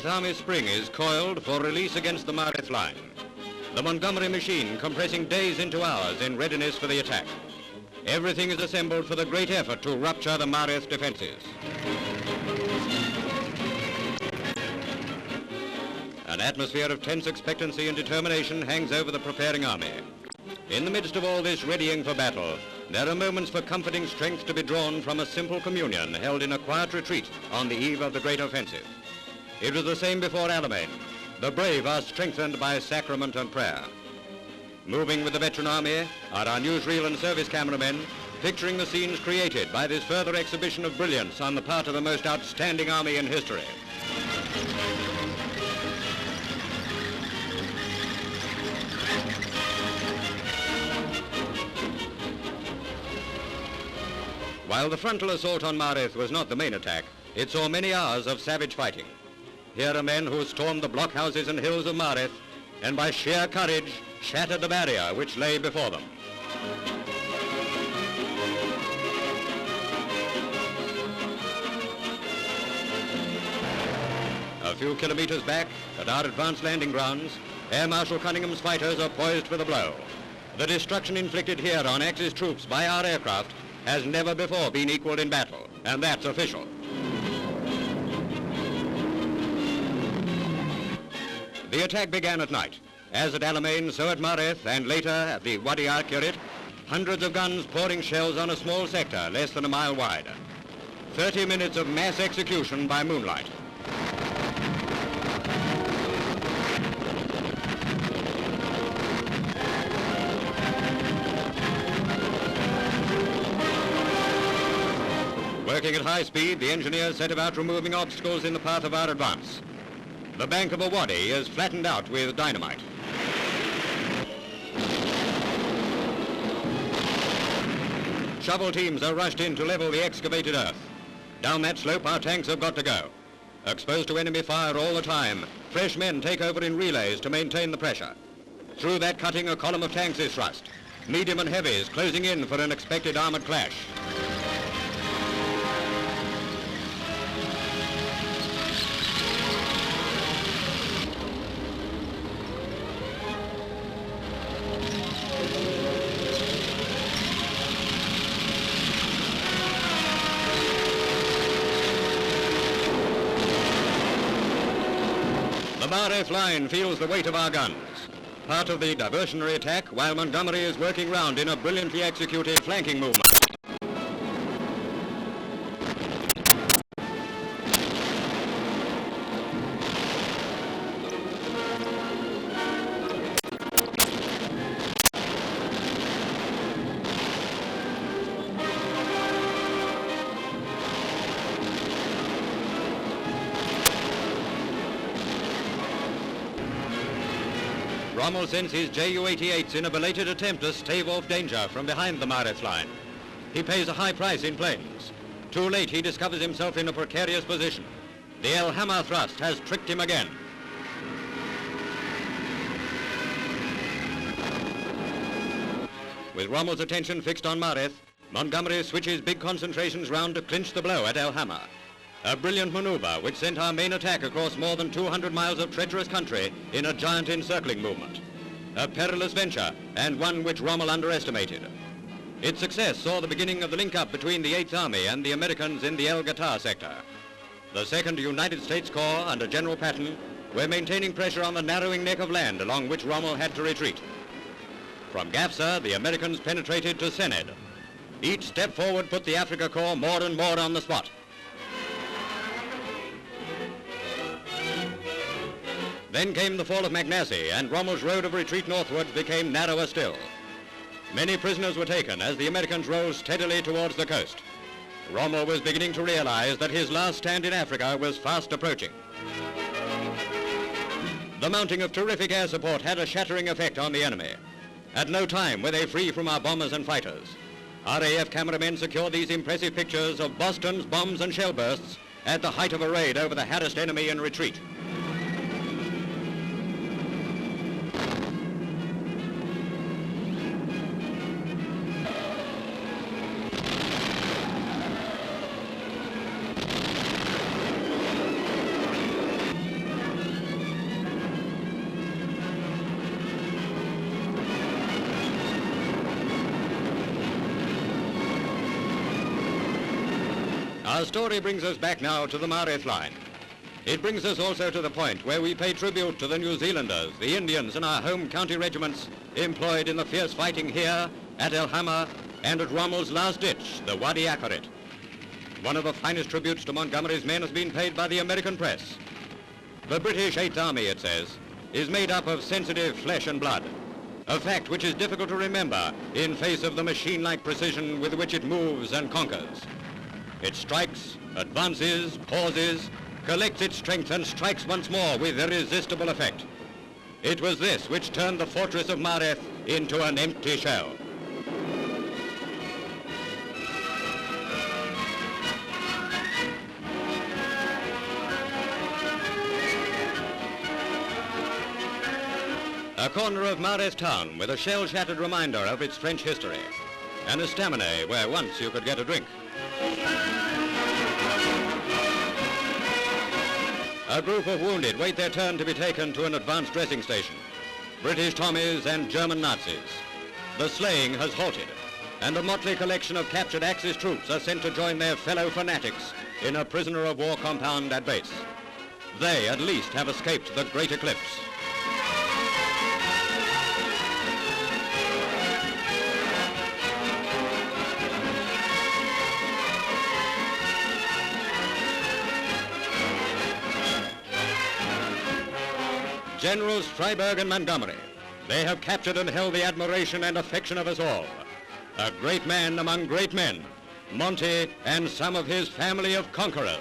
Eighth Army spring is coiled for release against the Mareth Line. The Montgomery machine compressing days into hours in readiness for the attack. Everything is assembled for the great effort to rupture the Mareth defenses. An atmosphere of tense expectancy and determination hangs over the preparing army. In the midst of all this readying for battle, there are moments for comforting strength to be drawn from a simple communion held in a quiet retreat on the eve of the great offensive. It was the same before Alamein. The brave are strengthened by sacrament and prayer. Moving with the veteran army are our newsreel and service cameramen, picturing the scenes created by this further exhibition of brilliance on the part of the most outstanding army in history. While the frontal assault on Mareth was not the main attack, it saw many hours of savage fighting. Here are men who stormed the blockhouses and hills of Mareth and by sheer courage shattered the barrier which lay before them. A few kilometers back, at our advanced landing grounds, Air Marshal Cunningham's fighters are poised for the blow. The destruction inflicted here on Axis troops by our aircraft has never before been equaled in battle, and that's official. The attack began at night. As at Alamein, so at Mareth, and later at the Wadi hundreds of guns pouring shells on a small sector less than a mile wide. 30 minutes of mass execution by moonlight. Working at high speed, the engineers set about removing obstacles in the path of our advance. The bank of a Wadi is flattened out with dynamite. Shovel teams are rushed in to level the excavated earth. Down that slope, our tanks have got to go. Exposed to enemy fire all the time, fresh men take over in relays to maintain the pressure. Through that cutting, a column of tanks is thrust. Medium and heavies closing in for an expected armored clash. The Mareth Line feels the weight of our guns. Part of the diversionary attack while Montgomery is working round in a brilliantly executed flanking movement. Rommel sends his Ju-88s in a belated attempt to stave off danger from behind the Mareth Line. He pays a high price in planes. Too late, he discovers himself in a precarious position. The El Hammer thrust has tricked him again. With Rommel's attention fixed on Mareth, Montgomery switches big concentrations round to clinch the blow at El Hammer. A brilliant maneuver which sent our main attack across more than 200 miles of treacherous country in a giant encircling movement. A perilous venture, and one which Rommel underestimated. Its success saw the beginning of the link-up between the 8th Army and the Americans in the Guettar sector. The 2nd United States Corps, under General Patton, were maintaining pressure on the narrowing neck of land along which Rommel had to retreat. From Gafsa, the Americans penetrated to Sened. Each step forward put the Africa Corps more and more on the spot. Then came the fall of Maknassy, and Rommel's road of retreat northwards became narrower still. Many prisoners were taken as the Americans rolled steadily towards the coast. Rommel was beginning to realize that his last stand in Africa was fast approaching. The mounting of terrific air support had a shattering effect on the enemy. At no time were they free from our bombers and fighters. RAF cameramen secured these impressive pictures of Boston's bombs and shell bursts at the height of a raid over the harassed enemy in retreat. Our story brings us back now to the Mareth Line. It brings us also to the point where we pay tribute to the New Zealanders, the Indians, and our home county regiments employed in the fierce fighting here, at El Hamma, and at Rommel's last ditch, the Wadi. One of the finest tributes to Montgomery's men has been paid by the American press. The British Eighth Army, it says, is made up of sensitive flesh and blood, a fact which is difficult to remember in face of the machine-like precision with which it moves and conquers. It strikes, advances, pauses, collects its strength and strikes once more with irresistible effect. It was this which turned the fortress of Mareth into an empty shell. A corner of Mareth town with a shell-shattered reminder of its French history, and a estaminet where once you could get a drink. A group of wounded wait their turn to be taken to an advanced dressing station. British Tommies and German Nazis. The slaying has halted, and a motley collection of captured Axis troops are sent to join their fellow fanatics in a prisoner of war compound at base. They at least have escaped the great eclipse. Generals Freyberg and Montgomery. They have captured and held the admiration and affection of us all. A great man among great men, Monty and some of his family of conquerors.